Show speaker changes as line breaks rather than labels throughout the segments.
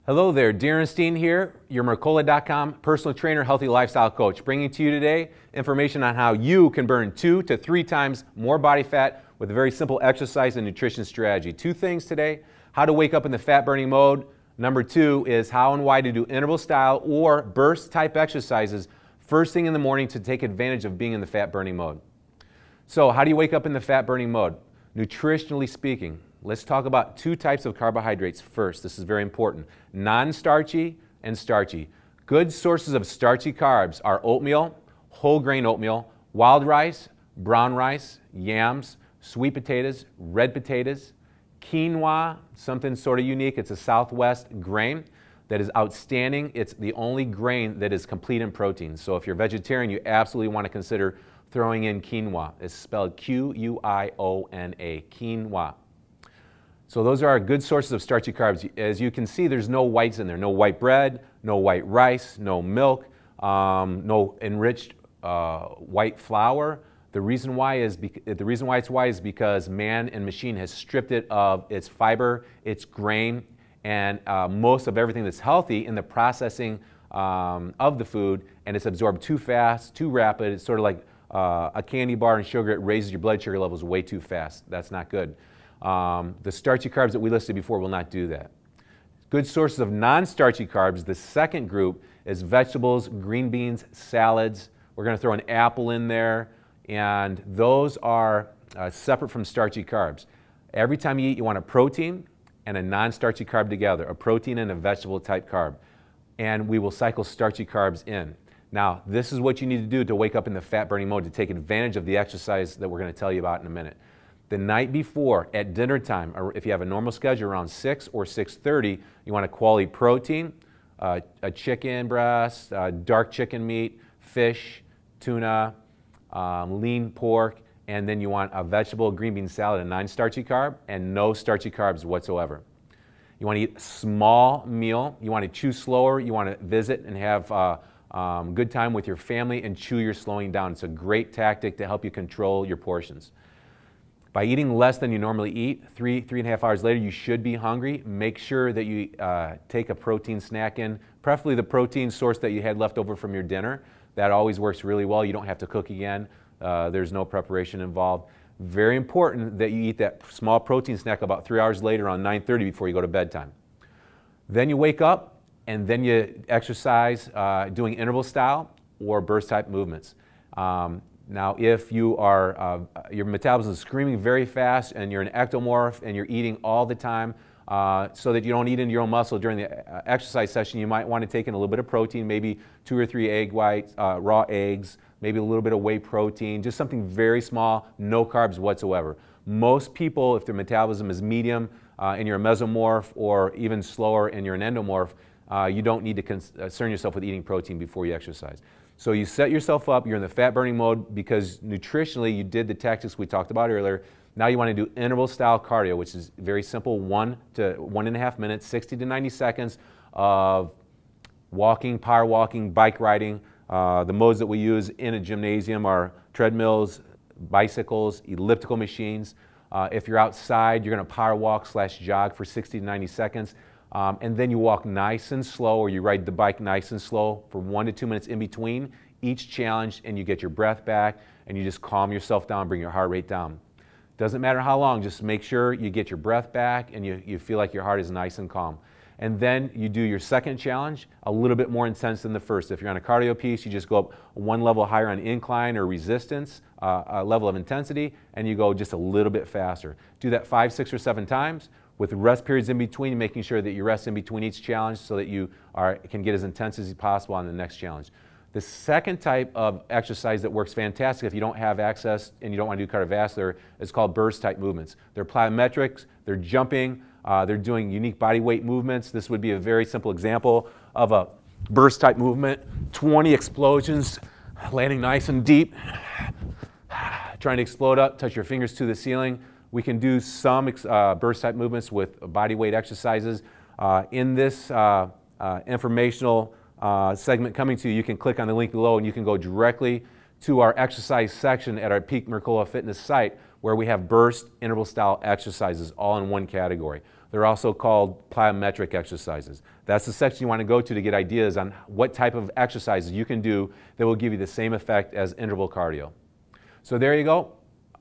Hello there, Darren Steen here, your Mercola.com personal trainer, healthy lifestyle coach, bringing to you today information on how you can burn 2 to 3 times more body fat with a very simple exercise and nutrition strategy. 2 things today: how to wake up in the fat burning mode. Number 2 is how and why to do interval style or burst type exercises first thing in the morning to take advantage of being in the fat burning mode. So how do you wake up in the fat burning mode? Nutritionally speaking, let's talk about 2 types of carbohydrates first. This is very important: non-starchy and starchy. Good sources of starchy carbs are oatmeal, whole grain oatmeal, wild rice, brown rice, yams, sweet potatoes, red potatoes, quinoa, something sort of unique. It's a Southwest grain that is outstanding. It's the only grain that is complete in protein. So if you're vegetarian, you absolutely want to consider throwing in quinoa. It's spelled Q-U-I-O-N-A, quinoa. So those are our good sources of starchy carbs. As you can see, there's no whites in there. No white bread, no white rice, no milk, no enriched white flour. The reason why it's white is because man and machine has stripped it of its fiber, its grain, and most of everything that's healthy in the processing of the food, and it's absorbed too fast, too rapid. It's sort of like a candy bar and sugar. It raises your blood sugar levels way too fast. That's not good. The starchy carbs that we listed before will not do that. Good sources of non-starchy carbs, the second group, is vegetables, green beans, salads. We're going to throw an apple in there, and those are separate from starchy carbs. Every time you eat, you want a protein and a non-starchy carb together, a protein and a vegetable type carb. And we will cycle starchy carbs in. Now, this is what you need to do to wake up in the fat burning mode to take advantage of the exercise that we're going to tell you about in a minute. The night before, at dinner time, or if you have a normal schedule around 6 or 6:30, you want a quality protein, a chicken breast, dark chicken meat, fish, tuna, lean pork, and then you want a vegetable green bean salad, a non-starchy carb, and no starchy carbs whatsoever. You want to eat a small meal. You want to chew slower. You want to visit and have good time with your family and chew your slowing down. It's a great tactic to help you control your portions. By eating less than you normally eat, 3.5 hours later, you should be hungry. Make sure that you take a protein snack in, preferably the protein source that you had left over from your dinner. That always works really well. You don't have to cook again. There's no preparation involved. Very important that you eat that small protein snack about 3 hours later on 9:30 before you go to bedtime. Then you wake up, and then you exercise doing interval style or burst type movements. Now, if you are, your metabolism is screaming very fast and you're an ectomorph and you're eating all the time so that you don't eat into your own muscle during the exercise session, you might want to take in a little bit of protein, maybe 2 or 3 egg whites, raw eggs, maybe a little bit of whey protein, just something very small, no carbs whatsoever. Most people, if their metabolism is medium and you're a mesomorph, or even slower and you're an endomorph, you don't need to concern yourself with eating protein before you exercise. So you set yourself up, you're in the fat burning mode because nutritionally you did the tactics we talked about earlier. Now you want to do interval style cardio, which is very simple: 1 to 1.5 minutes, 60 to 90 seconds of walking, power walking, bike riding. The modes that we use in a gymnasium are treadmills, bicycles, elliptical machines. If you're outside, you're going to power walk / jog for 60 to 90 seconds. And then you walk nice and slow, or you ride the bike nice and slow for 1 to 2 minutes in between each challenge, and you get your breath back and you just calm yourself down, bring your heart rate down. Doesn't matter how long, just make sure you get your breath back and you feel like your heart is nice and calm. And then you do your second challenge, a little bit more intense than the first. If you're on a cardio piece, you just go up 1 level higher on incline or resistance, a level of intensity, and you go just a little bit faster. Do that 5, 6, or 7 times, with rest periods in between, making sure that you rest in between each challenge so that you can get as intense as possible on the next challenge. The second type of exercise that works fantastic if you don't have access and you don't want to do cardiovascular is called burst type movements. They're plyometrics, they're jumping, they're doing unique body weight movements. This would be a very simple example of a burst type movement. 20 explosions, landing nice and deep, trying to explode up, touch your fingers to the ceiling. We can do some burst type movements with body weight exercises. In this informational segment coming to you, you can click on the link below and you can go directly to our exercise section at our Peak Mercola Fitness site, where we have burst interval style exercises all in one category. They're also called plyometric exercises. That's the section you want to go to get ideas on what type of exercises you can do that will give you the same effect as interval cardio. So there you go.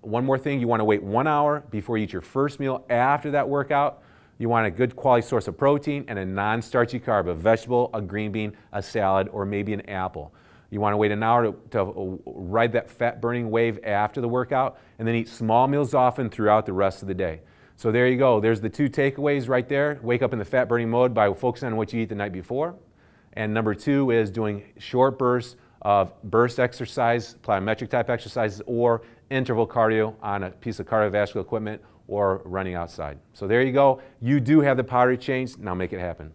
One more thing, you want to wait 1 hour before you eat your first meal after that workout. You want a good quality source of protein and a non-starchy carb, a vegetable, a green bean, a salad, or maybe an apple. You want to wait an hour to ride that fat burning wave after the workout, and then eat small meals often throughout the rest of the day. So there you go. There's the 2 takeaways right there. Wake up in the fat burning mode by focusing on what you eat the night before. And number 2 is doing short bursts of burst exercise, plyometric type exercises, or interval cardio on a piece of cardiovascular equipment or running outside. So there you go. You do have the power to change. Now make it happen.